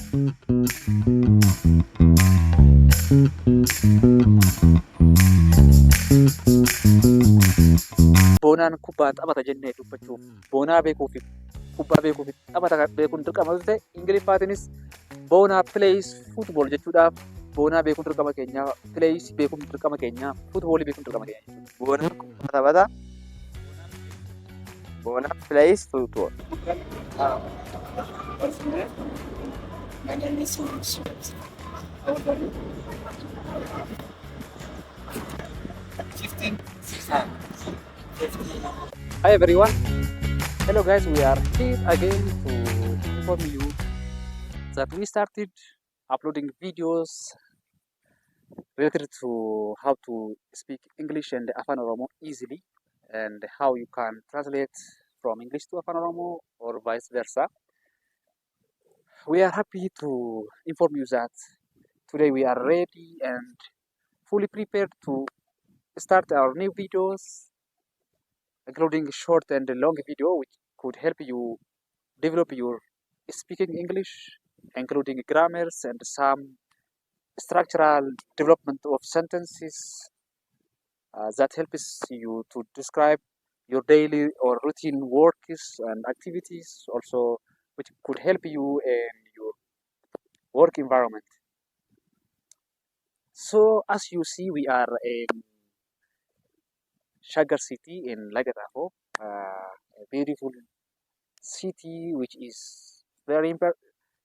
Boonaan kubbaa taphata jennee dubbachuuf boonaa beekuu fi kubbaa beekuu fi taphata beekuun dirqama yoo ta'e, Ingiliffaatiinis boonaa plays football jechuudhaaf boonaa beekuun dirqama keenyaa, plays beekuun dirqama keenyaa, footballii beekuun dirqama keenyaa jechuudha. Boonaan kubbaa taphata. Boonaan plays football. Hi everyone. Hello guys, we are here again to inform you that we started uploading videos related to how to speak English and Afaan Oromoo easily, and how you can translate from English to Afaan Oromoo or vice versa. We are happy to inform you that today we are ready and fully prepared to start our new videos, including short and long video, which could help you develop your speaking English, including grammars and some structural development of sentences that helps you to describe your daily or routine works and activities, also which could help you in your work environment. So as you see, we are in Shagar city in Lagadafo, a beautiful city which is very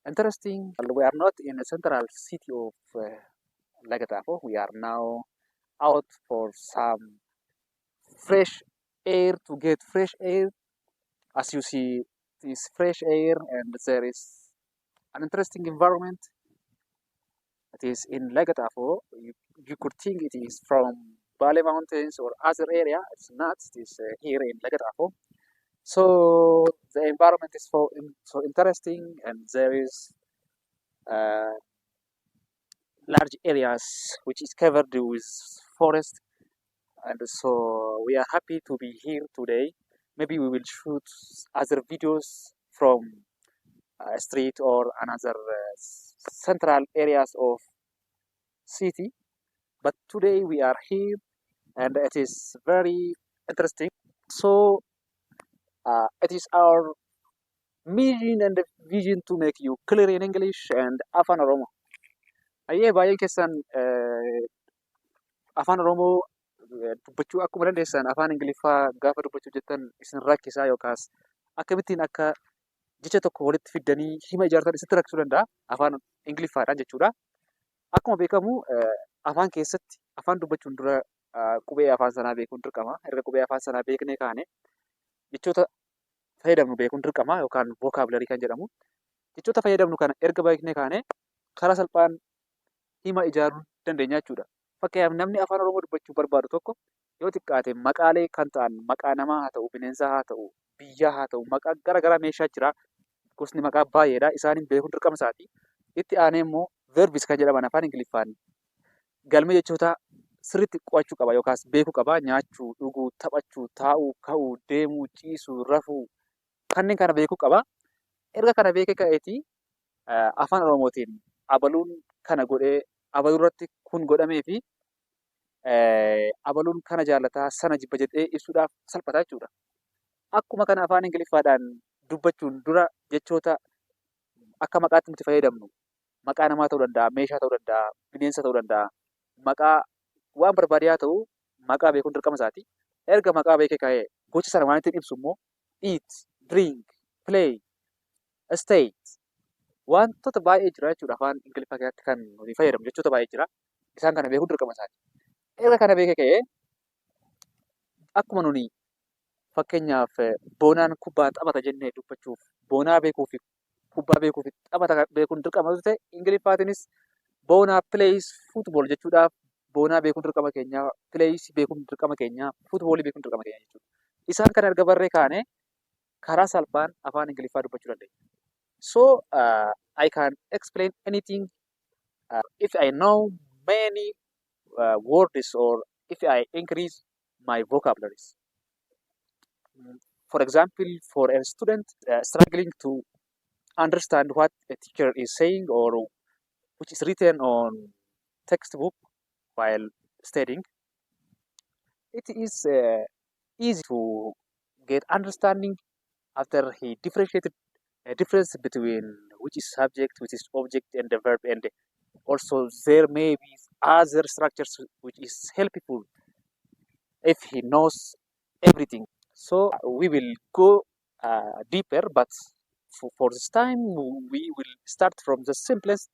interesting. We are not in the central city of Lagadafo. We are now out for some fresh air, to get fresh air. As you see, this fresh air, and there is an interesting environment. It is in Lagadafo. You could think it is from Bale Mountains or other area. It's not. It is here in Lagadafo. So the environment is so interesting, and there is large areas which is covered with forest, and so we are happy to be here today. Maybe we will shoot other videos from street or another central areas of city, but today we are here and it is very interesting. So it is our mission and vision to make you clear in English and Afaan Oromoo. Ayyee baay'een keessan Afaan Oromoo dubbachuu akkuma dandeessan afaan Ingiliffaa gaafa dubbachuu jettan isin rakkisaa yookaas akkamittiin akka jecha tokko walitti fiddanii hima ijaartan isitti rakkisuu danda'a afaan Ingiliffaadhaan jechuudha. Akkuma beekamu afaan keessatti afaan dubbachuun dura qubee afaan sanaa beekuun dirqama. Erga qubee afaan sanaa beeknee kaane jechoota fayyadamnu beekuun dirqama yookaan vocabulary kan jedhamu. Jechoota fayyadamnu kana erga beeknee kaane karaa salphaan hima ijaaruu dandeenya jechuudha. Fakkeenyaaf namni afaan Oromoo dubbachuu barbaadu tokko yoo xiqqaate maqaalee kan ta'an maqaa namaa haa ta'u, bineensaa haa ta'u, biyyaa haa ta'u, maqaa garaagaraa meeshaa jira. Gosni maqaa baay'eedha. Isaaniin beekuun dirqama isaati. Itti aanee immoo verbs kan jedhaman afaan Ingiliffaan galmee jechoota sirriitti qo'achuu qaba yookaas beekuu qaba. Nyaachuu, dhuguu, taphachuu, taa'uu, ka'uu, deemuu, ciisuu, rafuu kanneen kana beekuu qaba. Erga kana beekee ka'eetii afaan Oromootiin abaluun kana godhee abaluu irratti kun godhamee fi abaluun kana jaalataa sana jibba jedhee ibsuudhaaf salphata jechuudha. Akkuma kana afaan Ingiliffaadhaan dubbachuun dura jechoota akka maqaatti nuti fayyadamnu maqaa namaa ta'uu danda'a, meeshaa ta'uu danda'a, bineensa ta'uu danda'a, maqaa waan barbaade haa ta'u maqaa beekuun dirqama isaati. Erga maqaa beekee ka'ee gocha sana waan ittiin ibsu immoo eat, drink, play, stay wantoota baay'ee jira jechuudha afaan Ingiliffaa keessatti kan nuti fayyadamnu jechoota baay'ee jira. Isaan kana beekuun dirqama isaati. Erga kana beekee ka'ee akkuma nuni fakkeenyaaf boonaan kubbaa taphata jennee dubbachuuf boonaa beekuu fi kubbaa beekuu fi taphata beekuun dirqama yoo ta'e, Ingiliffaatiinis boonaa plays football jechuudhaaf boonaa beekuun dirqama keenyaa, plays beekuun dirqama keenyaa, footballii beekuun dirqama keenyaa jechuudha. Isaan kana erga barree kaane karaa salphaan afaan Ingiliffaa dubbachuu dandeenya. So I can explain anything if I know many words or if I increase my vocabularies. For example, for a student struggling to understand what a teacher is saying or which is written on textbook while studying, it is easy to get understanding after he differentiated a difference between which is subject, which is object, and the verb, and also there may be other structures which is helpful if he knows everything. So we will go deeper, but for this time we will start from the simplest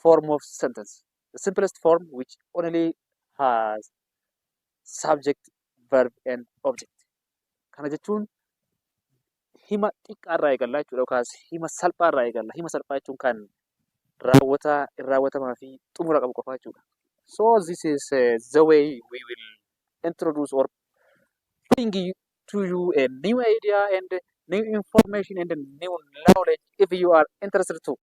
form of sentence. The simplest form which only has subject, verb, and object. Kana jechuun hima xiqqaarraa eegallaa jechuudha yookaas hima salphaarraa eegalla. Hima salphaa jechuun kan raawwatamaa fi xumura qabu qofaa jechuudha. So this is the way we will introduce or bring to you a new idea and new information and a new knowledge if you are interested to.